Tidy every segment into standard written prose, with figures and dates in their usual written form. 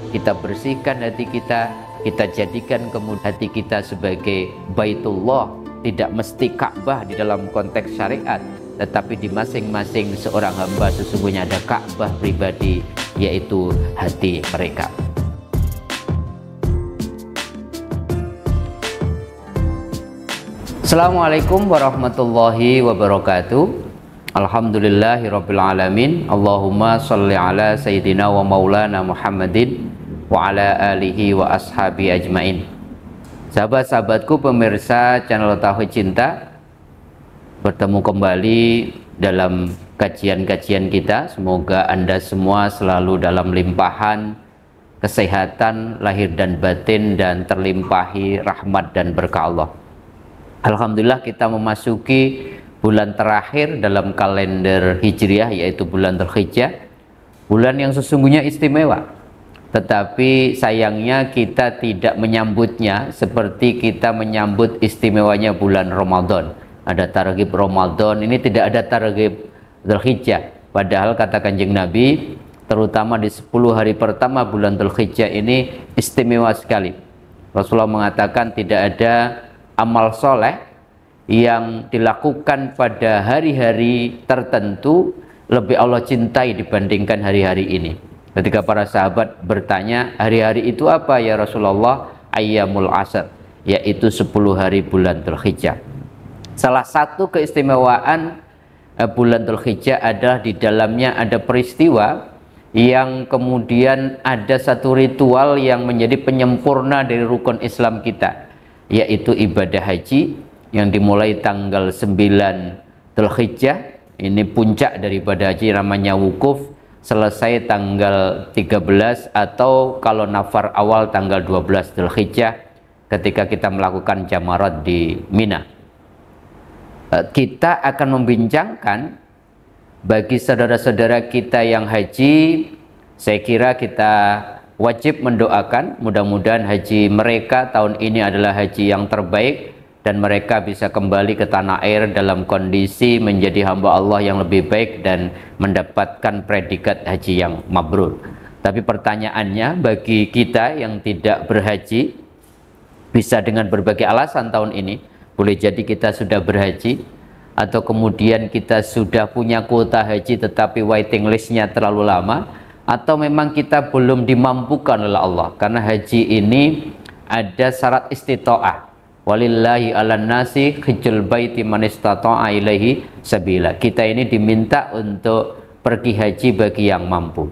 kita bersihkan hati kita jadikan kemudian hati kita sebagai Baitullah, tidak mesti Ka'bah di dalam konteks syariat, tetapi di masing-masing seorang hamba sesungguhnya ada Ka'bah pribadi, yaitu hati mereka. Assalamualaikum warahmatullahi wabarakatuh. Alhamdulillahirabbil alamin. Allahumma shalli ala sayyidina wa maulana Muhammadin wa ala alihi wa ashabi ajmain. Sahabat-sahabatku pemirsa channel Tauhid Cinta, bertemu kembali dalam kajian-kajian kita. Semoga Anda semua selalu dalam limpahan kesehatan lahir dan batin dan terlimpahi rahmat dan berkah Allah. Alhamdulillah kita memasuki bulan terakhir dalam kalender Hijriah, yaitu bulan Dzulhijjah, bulan yang sesungguhnya istimewa. Tetapi sayangnya kita tidak menyambutnya seperti kita menyambut istimewanya bulan Ramadan. Ada targhib Ramadan, ini tidak ada targhib Dzulhijjah. Padahal kata Kanjeng Nabi, terutama di 10 hari pertama bulan Dzulhijjah ini istimewa sekali. Rasulullah mengatakan tidak ada amal soleh yang dilakukan pada hari-hari tertentu lebih Allah cintai dibandingkan hari-hari ini. Ketika para sahabat bertanya, hari-hari itu apa ya Rasulullah? Ayyamul Ashr, yaitu 10 hari bulan Dzulhijjah. Salah satu keistimewaan bulan Dzulhijjah adalah di dalamnya ada peristiwa yang kemudian ada satu ritual yang menjadi penyempurna dari rukun Islam kita, yaitu ibadah haji yang dimulai tanggal 9 Dzulhijjah. Ini puncak daripada haji, namanya wukuf, selesai tanggal 13 atau kalau nafar awal tanggal 12 Dzulhijjah ketika kita melakukan jamarat di Mina. Kita akan membincangkan bagi saudara-saudara kita yang haji, saya kira kita wajib mendoakan mudah-mudahan haji mereka tahun ini adalah haji yang terbaik dan mereka bisa kembali ke tanah air dalam kondisi menjadi hamba Allah yang lebih baik dan mendapatkan predikat haji yang mabrur. Tapi pertanyaannya, bagi kita yang tidak berhaji, bisa dengan berbagai alasan tahun ini, boleh jadi kita sudah berhaji atau kemudian kita sudah punya kuota haji tetapi waiting listnya terlalu lama, atau memang kita belum dimampukan oleh Allah, karena haji ini ada syarat istita'ah. Walillahi 'alan nasi hajjul baiti man istata'a ilaihi sabila. Kita ini diminta untuk pergi haji bagi yang mampu.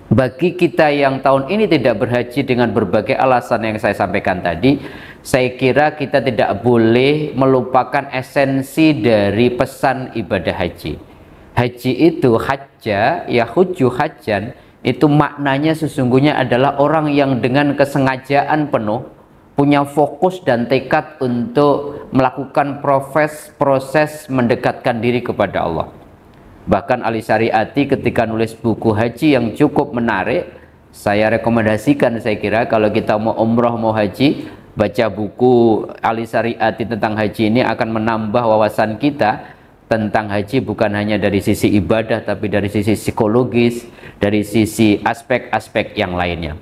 Bagi kita yang tahun ini tidak berhaji dengan berbagai alasan yang saya sampaikan tadi, saya kira kita tidak boleh melupakan esensi dari pesan ibadah haji. Haji itu hajja, yahujju hajjan, itu maknanya sesungguhnya adalah orang yang dengan kesengajaan penuh punya fokus dan tekad untuk melakukan proses mendekatkan diri kepada Allah. Bahkan Ali Syariati ketika nulis buku haji yang cukup menarik, saya rekomendasikan, saya kira kalau kita mau umroh mau haji, baca buku Ali Syariati tentang haji ini akan menambah wawasan kita tentang haji, bukan hanya dari sisi ibadah tapi dari sisi psikologis, dari sisi aspek-aspek yang lainnya.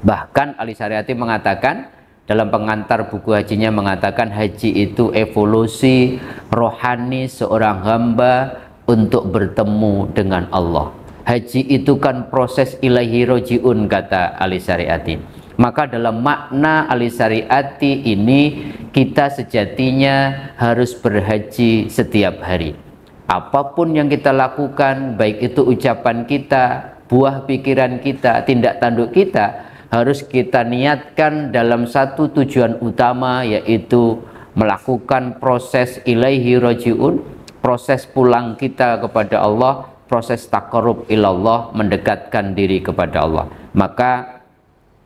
Bahkan Ali Syariati mengatakan dalam pengantar buku hajinya, mengatakan haji itu evolusi rohani seorang hamba untuk bertemu dengan Allah. Haji itu kan proses ilahi rojiun, kata Ali Syariati. Maka dalam makna Ali Syariati ini, kita sejatinya harus berhaji setiap hari. Apapun yang kita lakukan, baik itu ucapan kita, buah pikiran kita, tindak tanduk kita, harus kita niatkan dalam satu tujuan utama, yaitu melakukan proses ilaihi rojiun, proses pulang kita kepada Allah, proses taqarrub ilallah, mendekatkan diri kepada Allah. Maka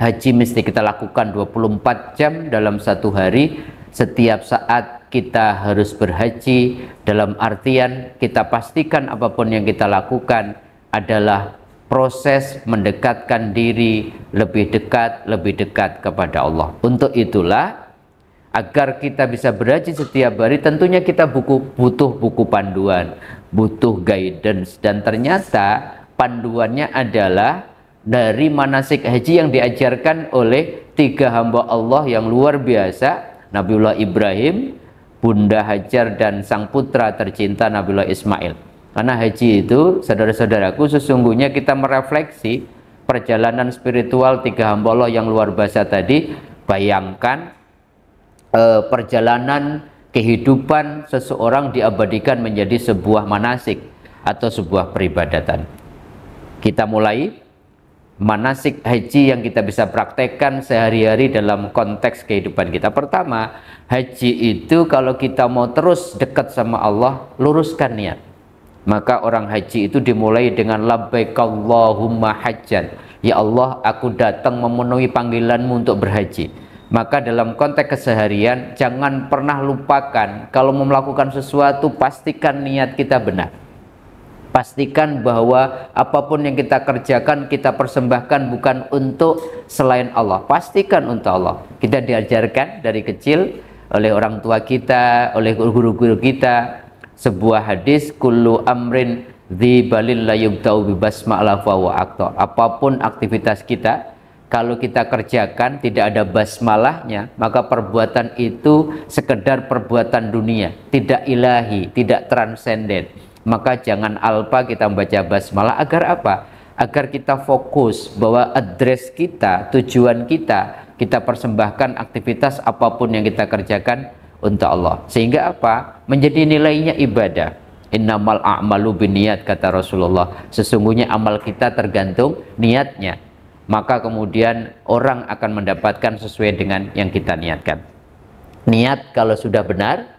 haji mesti kita lakukan 24 jam dalam satu hari. Setiap saat kita harus berhaji, dalam artian kita pastikan apapun yang kita lakukan adalah proses mendekatkan diri lebih dekat kepada Allah. Untuk itulah, agar kita bisa berhaji setiap hari, tentunya kita butuh buku panduan, butuh guidance, dan ternyata panduannya adalah dari manasik haji yang diajarkan oleh 3 hamba Allah yang luar biasa, Nabiullah Ibrahim, Bunda Hajar, dan sang putra tercinta Nabiullah Ismail. Karena haji itu, saudara-saudaraku, sesungguhnya kita merefleksi perjalanan spiritual 3 hamba Allah yang luar biasa tadi. Bayangkan perjalanan kehidupan seseorang diabadikan menjadi sebuah manasik atau sebuah peribadatan. Kita mulai manasik haji yang kita bisa praktekkan sehari-hari dalam konteks kehidupan kita. Pertama, haji itu kalau kita mau terus dekat sama Allah, luruskan niat. Maka orang haji itu dimulai dengan labbaik Allahumma hajjan. Ya Allah, aku datang memenuhi panggilanmu untuk berhaji. Maka dalam konteks keseharian, jangan pernah lupakan kalau mau melakukan sesuatu, pastikan niat kita benar. Pastikan bahwa apapun yang kita kerjakan, kita persembahkan bukan untuk selain Allah. Pastikan untuk Allah. Kita diajarkan dari kecil oleh orang tua kita, oleh guru-guru kita, sebuah hadis, kullu amrin dzibalil la yubda'u bi basmalah fa huwa aqta. Apapun aktivitas kita, kalau kita kerjakan tidak ada basmalahnya, maka perbuatan itu sekedar perbuatan dunia, tidak ilahi, tidak transenden. Maka jangan alpa kita membaca basmalah. Agar apa? Agar kita fokus bahwa address kita, tujuan kita, kita persembahkan aktivitas apapun yang kita kerjakan untuk Allah. Sehingga apa? Menjadi nilainya ibadah. Innamal a'malu binniyat, kata Rasulullah. Sesungguhnya amal kita tergantung niatnya. Maka kemudian orang akan mendapatkan sesuai dengan yang kita niatkan. Niat kalau sudah benar,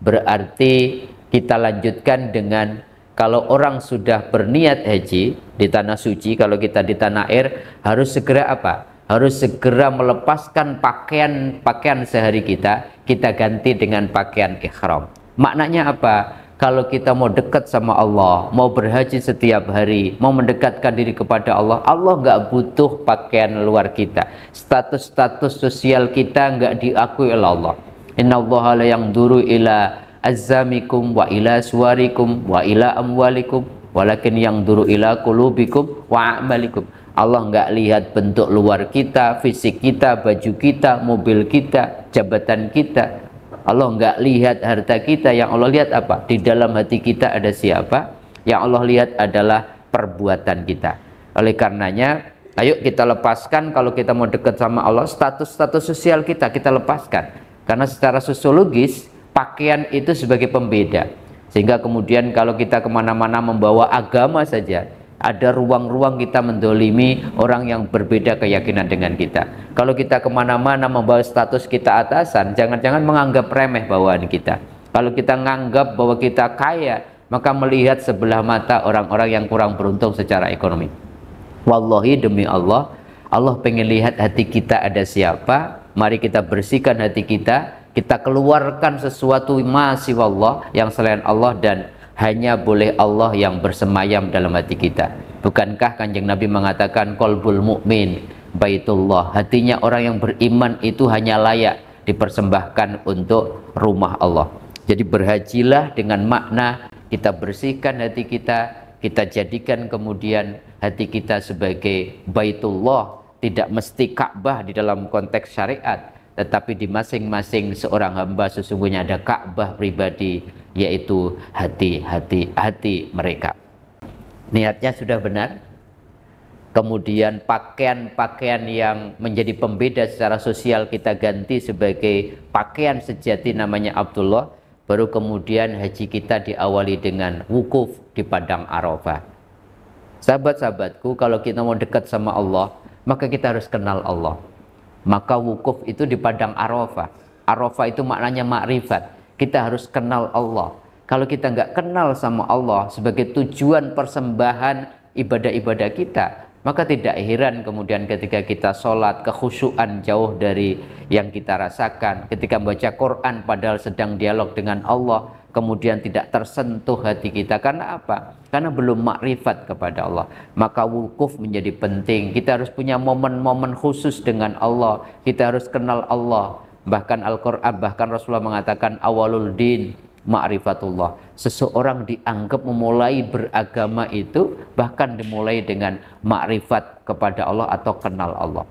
berarti kita lanjutkan dengan, kalau orang sudah berniat haji di tanah suci, kalau kita di tanah air, harus segera apa? Harus segera melepaskan pakaian sehari kita ganti dengan pakaian ihram. Maknanya apa? Kalau kita mau dekat sama Allah, mau berhaji setiap hari, mau mendekatkan diri kepada Allah, Allah nggak butuh pakaian luar kita. Status sosial kita nggak diakui oleh Allah. Innallaha la yanzuru ila azzamikum wa ila suwarikum wa ila amwalikum walakin yanzuru ila qulubikum wa a'malikum. Allah nggak lihat bentuk luar kita, fisik kita, baju kita, mobil kita, jabatan kita. Allah nggak lihat harta kita. Yang Allah lihat apa? Di dalam hati kita ada siapa? Yang Allah lihat adalah perbuatan kita. Oleh karenanya, ayo kita lepaskan, kalau kita mau dekat sama Allah, status sosial kita lepaskan. Karena secara sosiologis, pakaian itu sebagai pembeda. Sehingga kemudian kalau kita kemana-mana membawa agama saja, ada ruang-ruang kita mendolimi orang yang berbeda keyakinan dengan kita. Kalau kita kemana-mana membawa status kita atasan, jangan-jangan menganggap remeh bawaan kita. Kalau kita menganggap bahwa kita kaya, maka melihat sebelah mata orang-orang yang kurang beruntung secara ekonomi. Wallahi, demi Allah, Allah pengen lihat hati kita ada siapa. Mari kita bersihkan hati kita, kita keluarkan sesuatu masih Allah yang selain Allah, dan hanya boleh Allah yang bersemayam dalam hati kita. Bukankah Kanjeng Nabi mengatakan qalbul mukmin baitullah, hatinya orang yang beriman itu hanya layak dipersembahkan untuk rumah Allah. Jadi berhajilah dengan makna kita bersihkan hati kita jadikan kemudian hati kita sebagai baitullah. Tidak mesti Ka'bah di dalam konteks syariat, tetapi di masing-masing seorang hamba sesungguhnya ada Ka'bah pribadi, yaitu hati mereka. Niatnya sudah benar, kemudian pakaian-pakaian yang menjadi pembeda secara sosial kita ganti sebagai pakaian sejati namanya Abdullah. Baru kemudian haji kita diawali dengan wukuf di Padang Arafah. Sahabat-sahabatku, kalau kita mau dekat sama Allah, maka kita harus kenal Allah. Maka wukuf itu di Padang Arafah. Arafah itu maknanya makrifat. Kita harus kenal Allah. Kalau kita nggak kenal sama Allah sebagai tujuan persembahan ibadah-ibadah kita, maka tidak heran kemudian ketika kita sholat, kekhusyuan jauh dari yang kita rasakan. Ketika membaca Quran padahal sedang dialog dengan Allah, kemudian tidak tersentuh hati kita. Karena apa? Karena belum makrifat kepada Allah. Maka wukuf menjadi penting. Kita harus punya momen-momen khusus dengan Allah. Kita harus kenal Allah. Bahkan Al-Quran, bahkan Rasulullah mengatakan awalul din ma'rifatullah. Seseorang dianggap memulai beragama itu bahkan dimulai dengan ma'rifat kepada Allah atau kenal Allah.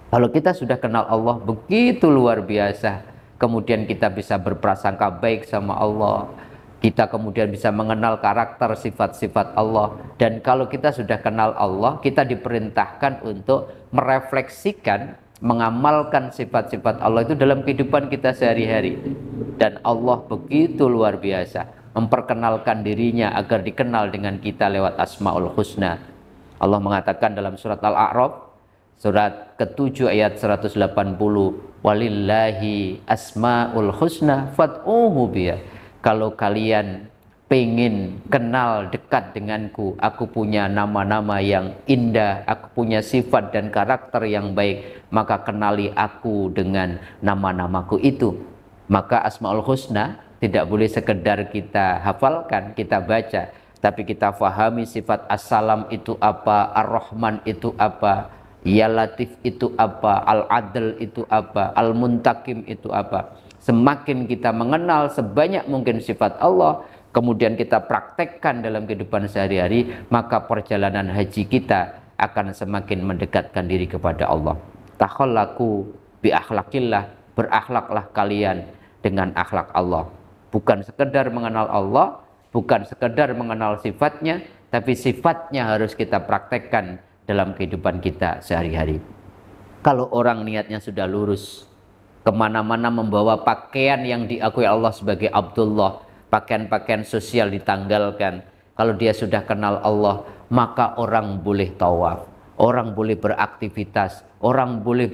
Kalau kita sudah kenal Allah begitu luar biasa, kemudian kita bisa berprasangka baik sama Allah, kita kemudian bisa mengenal karakter sifat-sifat Allah. Dan kalau kita sudah kenal Allah, kita diperintahkan untuk merefleksikan, mengamalkan sifat-sifat Allah itu dalam kehidupan kita sehari-hari. Dan Allah begitu luar biasa memperkenalkan dirinya agar dikenal dengan kita lewat Asmaul Husna. Allah mengatakan dalam surat Al-A'raf surat ke-7 ayat 180, walillahi asmaul husna fad'uhu biha. Kalau kalian pengen kenal dekat denganku, aku punya nama-nama yang indah, aku punya sifat dan karakter yang baik, maka kenali aku dengan nama-namaku itu. Maka Asmaul Husna tidak boleh sekedar kita hafalkan, kita baca, tapi kita fahami sifat As-Salam itu apa, Ar-Rahman itu apa, Ya Latif itu apa, Al-Adl itu apa, Al-Muntakim itu apa. Semakin kita mengenal sebanyak mungkin sifat Allah, kemudian kita praktekkan dalam kehidupan sehari-hari, maka perjalanan haji kita akan semakin mendekatkan diri kepada Allah. Takhallaku bi akhlaqillah, berakhlaklah kalian dengan akhlak Allah. Bukan sekedar mengenal Allah, bukan sekedar mengenal sifatnya, tapi sifatnya harus kita praktekkan dalam kehidupan kita sehari-hari. Kalau orang niatnya sudah lurus, kemana-mana membawa pakaian yang diakui Allah sebagai Abdullah, pakaian-pakaian sosial ditanggalkan. Kalau dia sudah kenal Allah, maka orang boleh tawaf, orang boleh beraktivitas, orang boleh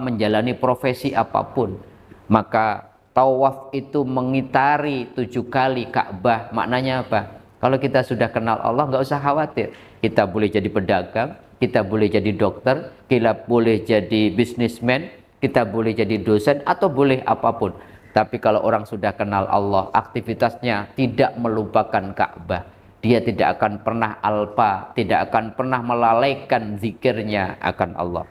menjalani profesi apapun. Maka tawaf itu mengitari 7 kali Ka'bah. Maknanya apa? Kalau kita sudah kenal Allah, nggak usah khawatir. Kita boleh jadi pedagang, kita boleh jadi dokter, kita boleh jadi bisnismen, kita boleh jadi dosen, atau boleh apapun. Tapi kalau orang sudah kenal Allah, aktivitasnya tidak melupakan Ka'bah. Dia tidak akan pernah alpa, tidak akan pernah melalaikan zikirnya akan Allah.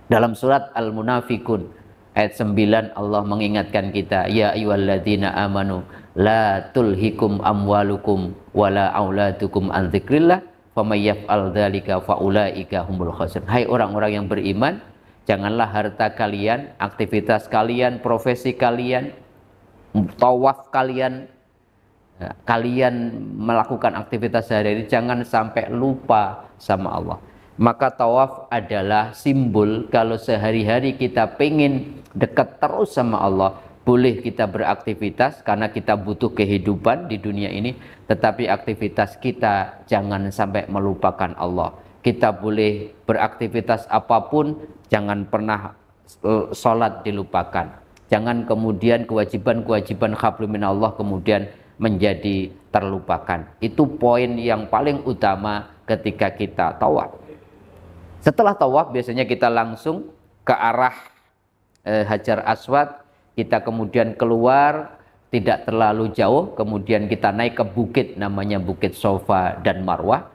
Dalam surat Al-Munafikun ayat 9 Allah mengingatkan kita, ya ayyuhalladzina amanu la tulhikum amwalukum wala auladukum an dzikrillah faman yaf'al dzalika faulaika humul khasirun. Hai orang-orang yang beriman, janganlah harta kalian, aktivitas kalian, profesi kalian, tawaf kalian, kalian melakukan aktivitas sehari-hari, jangan sampai lupa sama Allah. Maka tawaf adalah simbol kalau sehari-hari kita pengen dekat terus sama Allah. Boleh kita beraktivitas karena kita butuh kehidupan di dunia ini, tetapi aktivitas kita jangan sampai melupakan Allah. Kita boleh beraktivitas apapun, jangan pernah sholat dilupakan. Jangan kemudian kewajiban-kewajiban hablum minallah kemudian menjadi terlupakan. Itu poin yang paling utama ketika kita tawaf. Setelah tawaf biasanya kita langsung ke arah Hajar Aswad, kita kemudian keluar tidak terlalu jauh, kemudian kita naik ke bukit namanya Bukit Sofa dan Marwah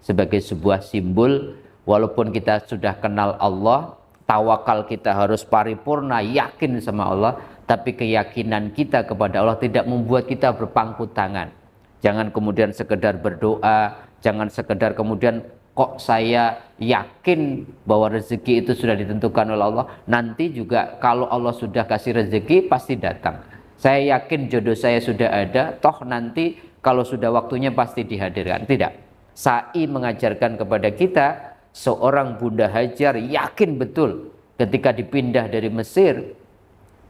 sebagai sebuah simbol. Walaupun kita sudah kenal Allah, tawakal kita harus paripurna, yakin sama Allah, tapi keyakinan kita kepada Allah tidak membuat kita berpangku tangan. Jangan kemudian sekedar berdoa, jangan sekedar kemudian kok saya yakin bahwa rezeki itu sudah ditentukan oleh Allah, nanti juga kalau Allah sudah kasih rezeki pasti datang. Saya yakin jodoh saya sudah ada, toh nanti kalau sudah waktunya pasti dihadirkan. Tidak. Sa'i mengajarkan kepada kita, seorang Bunda Hajar yakin betul ketika dipindah dari Mesir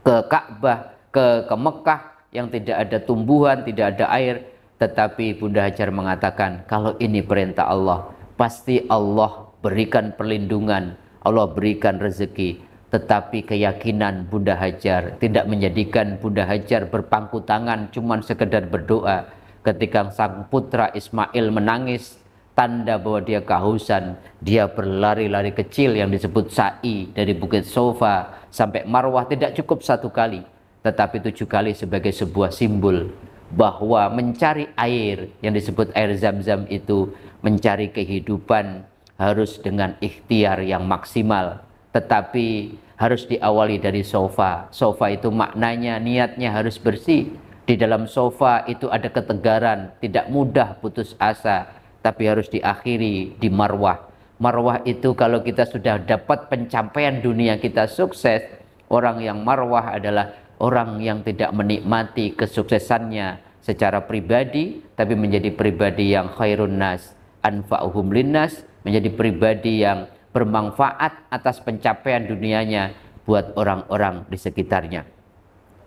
ke Ka'bah, ke Mekah yang tidak ada tumbuhan, tidak ada air, tetapi Bunda Hajar mengatakan kalau ini perintah Allah, pasti Allah berikan perlindungan, Allah berikan rezeki. Tetapi keyakinan Bunda Hajar tidak menjadikan Bunda Hajar berpangku tangan cuman sekedar berdoa. Ketika sang putra Ismail menangis, tanda bahwa dia kehausan, dia berlari-lari kecil yang disebut sa'i dari Bukit Sofa sampai Marwah, tidak cukup 1 kali, tetapi 7 kali sebagai sebuah simbol bahwa mencari air yang disebut air Zam-Zam itu, mencari kehidupan harus dengan ikhtiar yang maksimal. Tetapi harus diawali dari sofa. Sofa itu maknanya, niatnya harus bersih. Di dalam sofa itu ada ketegaran, tidak mudah putus asa, tapi harus diakhiri di marwah. Marwah itu kalau kita sudah dapat pencapaian dunia kita sukses, orang yang marwah adalah orang yang tidak menikmati kesuksesannya secara pribadi, tapi menjadi pribadi yang khairun nas, anfa'uhum linnas, menjadi pribadi yang bermanfaat atas pencapaian dunianya buat orang-orang di sekitarnya.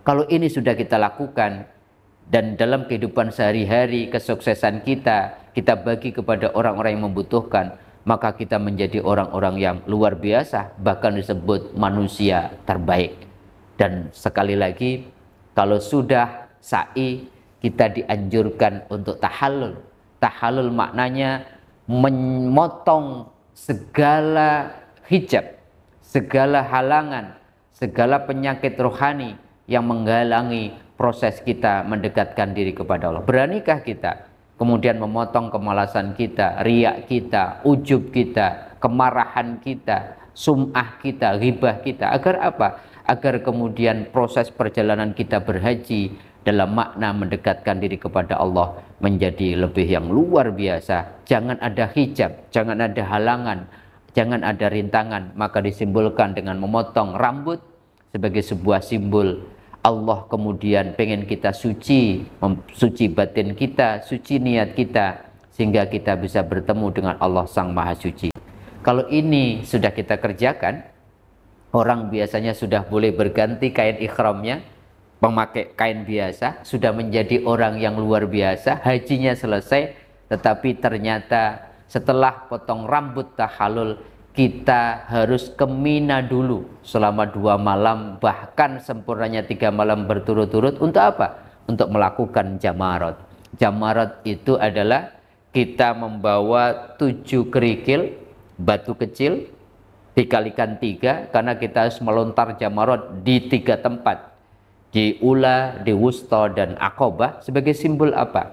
Kalau ini sudah kita lakukan, dan dalam kehidupan sehari-hari kesuksesan kita bagi kepada orang-orang yang membutuhkan, maka kita menjadi orang-orang yang luar biasa, bahkan disebut manusia terbaik. Dan sekali lagi, kalau sudah sa'i, kita dianjurkan untuk tahallul. Tahallul maknanya memotong segala hijab, segala halangan, segala penyakit rohani yang menghalangi proses kita mendekatkan diri kepada Allah. Beranikah kita kemudian memotong kemalasan kita, riak kita, ujub kita, kemarahan kita, sum'ah kita, ghibah kita, agar apa? Agar kemudian proses perjalanan kita berhaji dalam makna mendekatkan diri kepada Allah menjadi lebih yang luar biasa. Jangan ada hijab, jangan ada halangan, jangan ada rintangan. Maka disimbolkan dengan memotong rambut sebagai sebuah simbol Allah kemudian pengen kita suci, suci batin kita, suci niat kita, sehingga kita bisa bertemu dengan Allah Sang Maha Suci. Kalau ini sudah kita kerjakan, orang biasanya sudah boleh berganti kain ikhramnya, memakai kain biasa, sudah menjadi orang yang luar biasa, hajinya selesai, tetapi ternyata setelah potong rambut tahallul, kita harus ke Mina dulu selama 2 malam, bahkan sempurnanya 3 malam berturut-turut. Untuk apa? Untuk melakukan jamarat. Jamarat itu adalah kita membawa 7 kerikil batu kecil dikalikan 3, karena kita harus melontar jamarat di 3 tempat, di Ula, di Wusta, dan Aqobah. Sebagai simbol apa?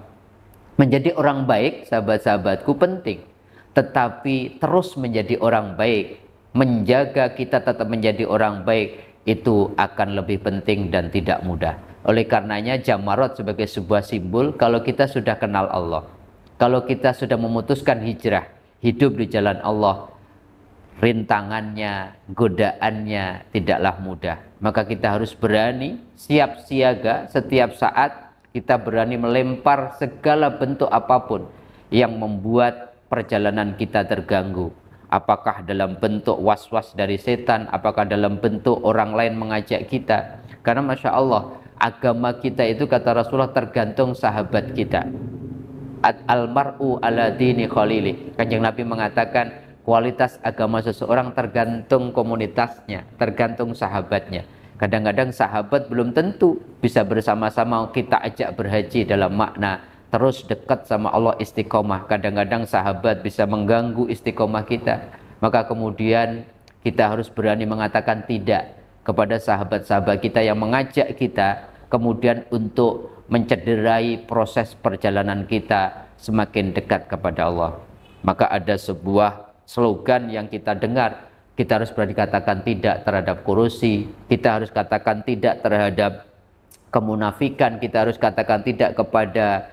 Menjadi orang baik, sahabat-sahabatku, penting. Tetapi terus menjadi orang baik, menjaga kita tetap menjadi orang baik, itu akan lebih penting dan tidak mudah. Oleh karenanya jamarat sebagai sebuah simbol kalau kita sudah kenal Allah, kalau kita sudah memutuskan hijrah, hidup di jalan Allah, rintangannya, godaannya tidaklah mudah. Maka kita harus berani, siap siaga setiap saat. Kita berani melempar segala bentuk apapun yang membuat perjalanan kita terganggu. Apakah dalam bentuk was-was dari setan, apakah dalam bentuk orang lain mengajak kita. Karena Masya Allah, agama kita itu kata Rasulullah tergantung sahabat kita. Al-mar'u ala dini khalili. Kanjeng Nabi mengatakan kualitas agama seseorang tergantung komunitasnya, tergantung sahabatnya. Kadang-kadang sahabat belum tentu bisa bersama-sama kita ajak berhaji dalam makna terus dekat sama Allah, istiqomah. Kadang-kadang sahabat bisa mengganggu istiqomah kita. Maka kemudian kita harus berani mengatakan tidak kepada sahabat-sahabat kita yang mengajak kita kemudian untuk mencederai proses perjalanan kita semakin dekat kepada Allah. Maka ada sebuah slogan yang kita dengar, kita harus berani katakan tidak terhadap korupsi, kita harus katakan tidak terhadap kemunafikan, kita harus katakan tidak kepada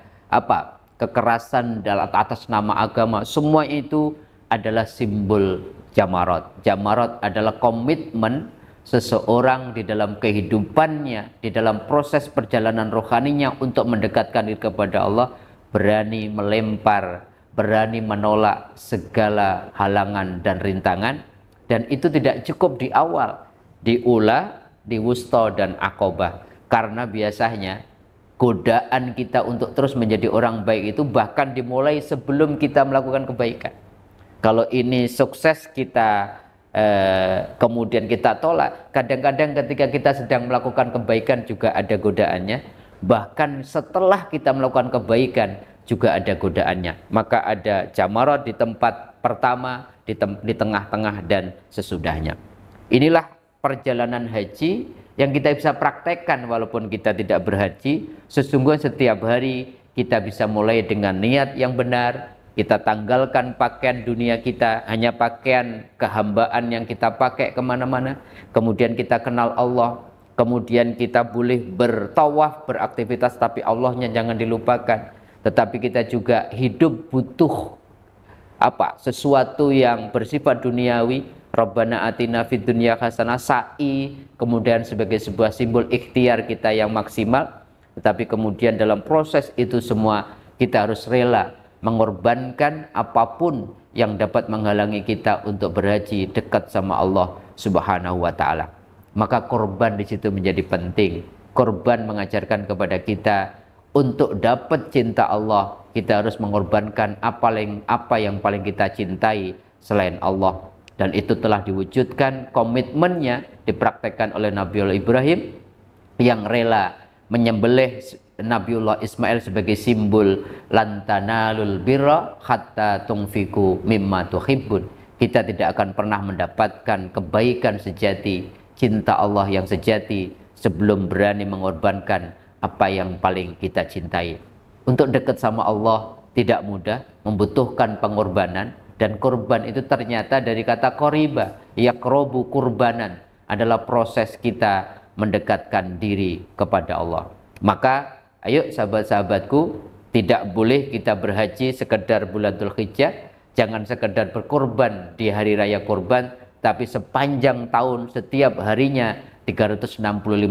kekerasan dalam atas nama agama. Semua itu adalah simbol jamarat. Jamarat adalah komitmen seseorang di dalam kehidupannya, di dalam proses perjalanan rohaninya untuk mendekatkan diri kepada Allah, berani melempar, berani menolak segala halangan dan rintangan. Dan itu tidak cukup di awal, di Ula, di Wusta, dan Aqobah. Karena biasanya godaan kita untuk terus menjadi orang baik itu bahkan dimulai sebelum kita melakukan kebaikan. Kalau ini sukses kita kemudian kita tolak, kadang-kadang ketika kita sedang melakukan kebaikan juga ada godaannya. Bahkan setelah kita melakukan kebaikan juga ada godaannya. Maka ada jamarat di tempat pertama, di tengah-tengah, dan sesudahnya. Inilah perjalanan haji yang kita bisa praktekkan walaupun kita tidak berhaji. Sesungguhnya setiap hari kita bisa mulai dengan niat yang benar, kita tanggalkan pakaian dunia kita, hanya pakaian kehambaan yang kita pakai kemana-mana. Kemudian kita kenal Allah, kemudian kita boleh bertawaf, beraktivitas, tapi Allahnya jangan dilupakan. Tetapi kita juga hidup butuh sesuatu yang bersifat duniawi. Rabbana atina fid dunya hasanah, sa'i kemudian sebagai sebuah simbol ikhtiar kita yang maksimal. Tetapi kemudian dalam proses itu semua kita harus rela mengorbankan apapun yang dapat menghalangi kita untuk berhaji dekat sama Allah Subhanahu wa taala. Maka korban di situ menjadi penting. Korban mengajarkan kepada kita untuk dapat cinta Allah, kita harus mengorbankan apa yang paling kita cintai selain Allah. Dan itu telah diwujudkan, komitmennya dipraktekkan oleh Nabiullah Ibrahim yang rela menyembelih Nabiullah Ismail sebagai simbol lantanalul birra hatta tunfiku mimma tuhibbun. Kita tidak akan pernah mendapatkan kebaikan sejati, cinta Allah yang sejati, sebelum berani mengorbankan apa yang paling kita cintai. Untuk dekat sama Allah tidak mudah, membutuhkan pengorbanan. Dan korban itu ternyata dari kata qoriba, yaqrobu kurbanan, adalah proses kita mendekatkan diri kepada Allah. Maka ayo sahabat-sahabatku, tidak boleh kita berhaji sekedar bulan Dzulhijjah, jangan sekedar berkorban di hari raya kurban, tapi sepanjang tahun, setiap harinya 365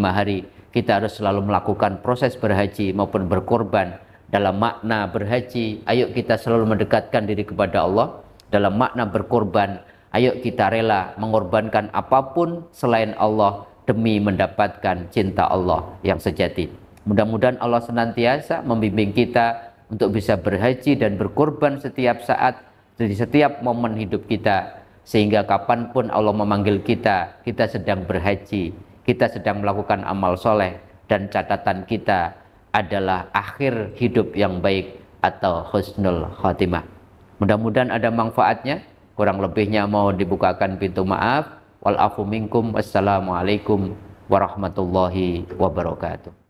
hari kita harus selalu melakukan proses berhaji maupun berkorban. Dalam makna berhaji, ayo kita selalu mendekatkan diri kepada Allah. Dalam makna berkorban, ayo kita rela mengorbankan apapun selain Allah demi mendapatkan cinta Allah yang sejati. Mudah-mudahan Allah senantiasa membimbing kita untuk bisa berhaji dan berkorban setiap saat, di setiap momen hidup kita, sehingga kapanpun Allah memanggil kita, kita sedang berhaji, kita sedang melakukan amal soleh, dan catatan kita adalah akhir hidup yang baik atau husnul khotimah. Mudah-mudahan ada manfaatnya. Kurang lebihnya mau dibukakan pintu maaf. Wal afu minkum. Wassalamualaikum warahmatullahi wabarakatuh.